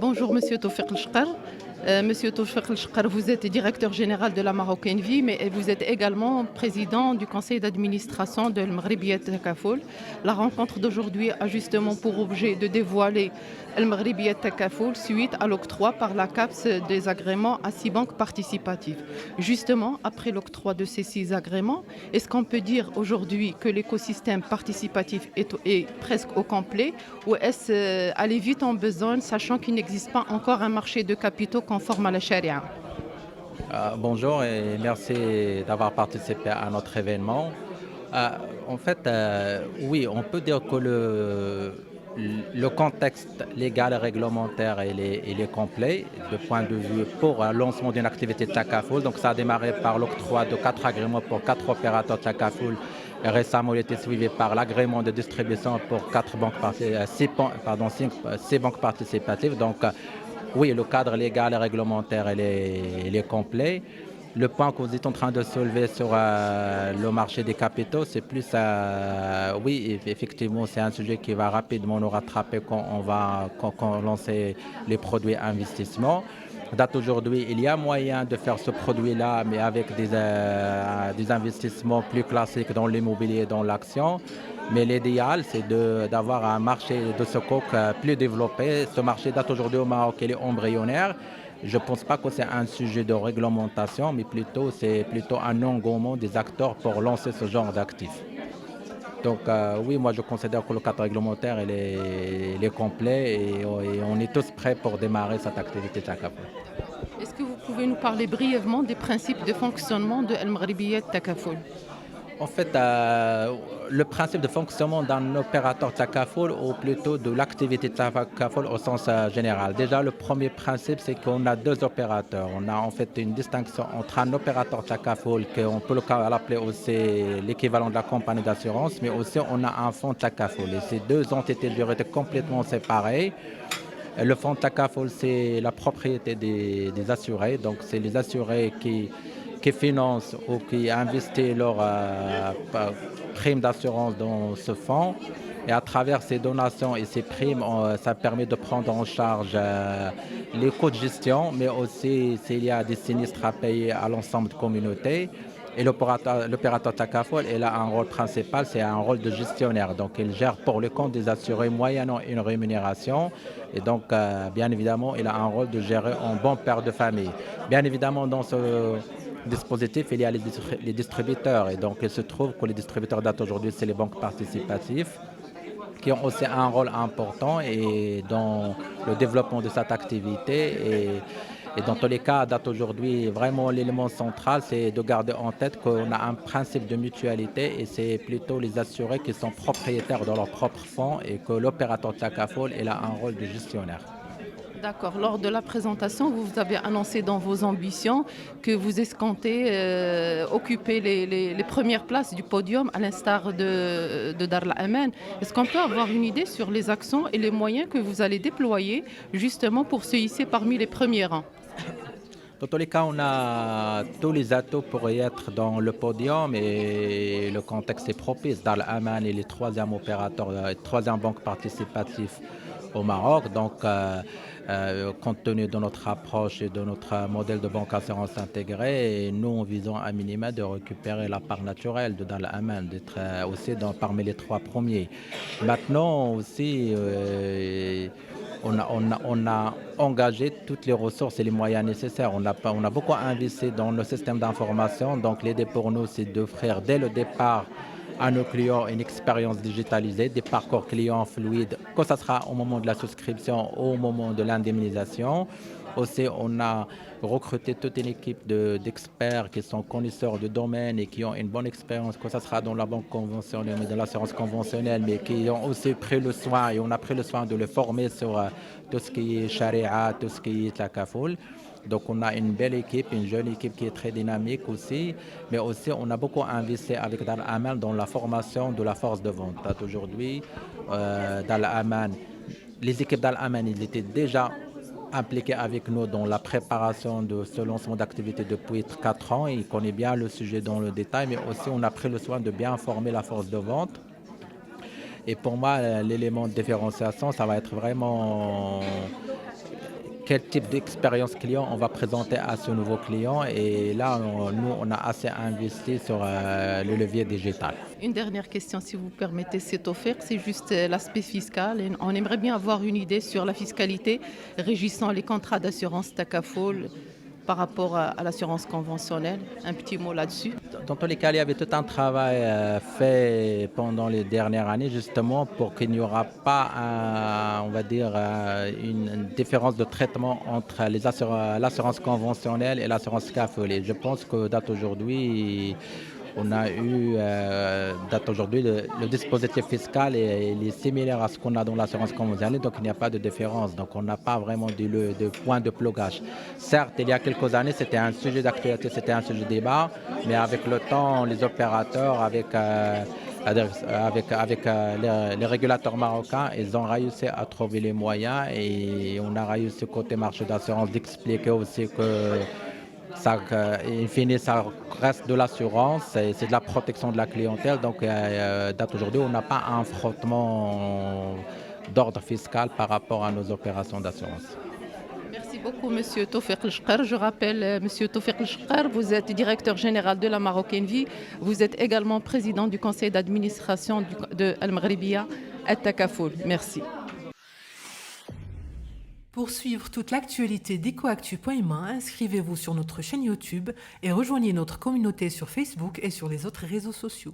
Bonjour Monsieur Tawfiq El-Chkar. Monsieur Tawfiq El-Chkar, vous êtes directeur général de la Marocaine Vie, mais vous êtes également président du conseil d'administration de l'Maghribiyat Takafoul. La rencontre d'aujourd'hui a justement pour objet de dévoiler l'Maghribiyat Takafoul suite à l'octroi par la CAPS des agréments à 6 banques participatives. Justement, après l'octroi de ces 6 agréments, est-ce qu'on peut dire aujourd'hui que l'écosystème participatif est presque au complet ou est-ce aller vite en besogne, sachant qu'il n'existe pas encore un marché de capitaux conforme à la charia? Bonjour et merci d'avoir participé à notre événement. Euh, oui, on peut dire que le contexte légal et réglementaire il est complet de point de vue pour le lancement d'une activité de Takafoul. Donc ça a démarré par l'octroi de 4 agréments pour 4 opérateurs Takafoul. Et récemment, il a été suivi par l'agrément de distribution pour 6 banques participatives. Donc, oui, le cadre légal et réglementaire, il est complet. Le point que vous êtes en train de soulever sur le marché des capitaux, c'est plus, oui, effectivement, c'est un sujet qui va rapidement nous rattraper quand on lance les produits investissement. Date aujourd'hui, il y a moyen de faire ce produit-là, mais avec des investissements plus classiques dans l'immobilier, dans l'action. Mais l'idéal, c'est d'avoir un marché de ce coq plus développé. Ce marché date aujourd'hui au Maroc, il est embryonnaire. Je ne pense pas que c'est un sujet de réglementation, mais c'est plutôt un engouement des acteurs pour lancer ce genre d'actifs. Donc oui, moi je considère que le cadre réglementaire il est complet et on est tous prêts pour démarrer cette activité Takaful. Est-ce que vous pouvez nous parler brièvement des principes de fonctionnement de El Maghribiyat Takafoul? En fait, le principe de fonctionnement d'un opérateur Takaful ou plutôt de l'activité Takaful au sens général. Déjà, le premier principe, c'est qu'on a deux opérateurs. On a en fait une distinction entre un opérateur Takaful, qu'on peut l'appeler aussi l'équivalent de la compagnie d'assurance, mais aussi on a un fonds Takaful. Et ces deux entités juridiques complètement séparées. Le fonds Takaful, c'est la propriété des assurés. Donc, c'est les assurés qui financent ou qui investissent leur prime d'assurance dans ce fonds. Et à travers ces donations et ces primes, ça permet de prendre en charge les coûts de gestion, mais aussi s'il y a des sinistres à payer à l'ensemble de la communauté. Et l'opérateur Takaful, il a un rôle principal, c'est un rôle de gestionnaire. Donc, il gère pour le compte des assurés moyennant une rémunération. Et donc, bien évidemment, il a un rôle de gérer un bon père de famille. Bien évidemment, dans ce dispositif, il y a les distributeurs. Et donc, il se trouve que les distributeurs datent aujourd'hui, c'est les banques participatives qui ont aussi un rôle important et dans le développement de cette activité. Et dans tous les cas, date aujourd'hui, vraiment l'élément central, c'est de garder en tête qu'on a un principe de mutualité et c'est plutôt les assurés qui sont propriétaires de leurs propres fonds et que l'opérateur Takaful, il a un rôle de gestionnaire. D'accord. Lors de la présentation, vous avez annoncé dans vos ambitions que vous escomptez occuper les premières places du podium à l'instar de Dar al-Aman. Est-ce qu'on peut avoir une idée sur les actions et les moyens que vous allez déployer justement pour se hisser parmi les premiers rangs? Dans tous les cas, on a tous les atouts pour y être dans le podium et le contexte est propice. Dar al-Aman est le troisième opérateur, troisième banque participative au Maroc. Donc, compte tenu de notre approche et de notre modèle de banque assurance intégrée, nous visons à minima de récupérer la part naturelle de Dar al-Aman, d'être aussi parmi les trois premiers. Maintenant aussi, on a engagé toutes les ressources et les moyens nécessaires. On a beaucoup investi dans le système d'information. Donc, l'idée pour nous, c'est d'offrir dès le départ à nos clients une expérience digitalisée, des parcours clients fluides, que ce sera au moment de la souscription ou au moment de l'indemnisation. Aussi, on a recruté toute une équipe d'experts qui sont connaisseurs du domaine et qui ont une bonne expérience, que ce sera dans la banque conventionnelle, mais de l'assurance conventionnelle, mais qui ont aussi pris le soin, et on a pris le soin de les former sur tout ce qui est charia, tout ce qui est takafoul. Donc on a une belle équipe, une jeune équipe qui est très dynamique aussi, mais aussi on a beaucoup investi avec Dar al-Aman dans la formation de la force de vente. Aujourd'hui, Dar al-Aman, les équipes Dar al-Aman, ils étaient déjà impliqués avec nous dans la préparation de ce lancement d'activité depuis 4 ans. Il connaît bien le sujet dans le détail, mais aussi on a pris le soin de bien former la force de vente. Et pour moi, l'élément de différenciation, ça va être vraiment quel type d'expérience client on va présenter à ce nouveau client. Et là, nous, on a assez investi sur le levier digital. Une dernière question, si vous permettez, c'est offert, c'est juste l'aspect fiscal. Et on aimerait bien avoir une idée sur la fiscalité régissant les contrats d'assurance Takaful par rapport à l'assurance conventionnelle. Un petit mot là-dessus. Dans tous les cas, il y avait tout un travail fait pendant les dernières années justement pour qu'il n'y aura pas, on va dire, une différence de traitement entre l'assurance conventionnelle et l'assurance CAFOL. Et je pense que date aujourd'hui, on a eu, date aujourd'hui, le dispositif fiscal il est similaire à ce qu'on a dans l'assurance conventionnelle, donc il n'y a pas de différence. Donc on n'a pas vraiment de point de plogage. Certes, il y a quelques années, c'était un sujet d'actualité, c'était un sujet de débat, mais avec le temps, les opérateurs, avec les régulateurs marocains, ils ont réussi à trouver les moyens et on a réussi côté marché d'assurance d'expliquer aussi que ça, in fine, ça reste de l'assurance, et c'est de la protection de la clientèle. Donc, date aujourd'hui, on n'a pas un frottement d'ordre fiscal par rapport à nos opérations d'assurance. Merci beaucoup, Monsieur Tawfiq El Chkar. Je rappelle, Monsieur Tawfiq El Chkar, vous êtes directeur général de la Marocaine Vie. Vous êtes également président du conseil d'administration de Al Maghribiya At Takafoul. Merci. Pour suivre toute l'actualité d'EcoActu.ma, inscrivez-vous sur notre chaîne YouTube et rejoignez notre communauté sur Facebook et sur les autres réseaux sociaux.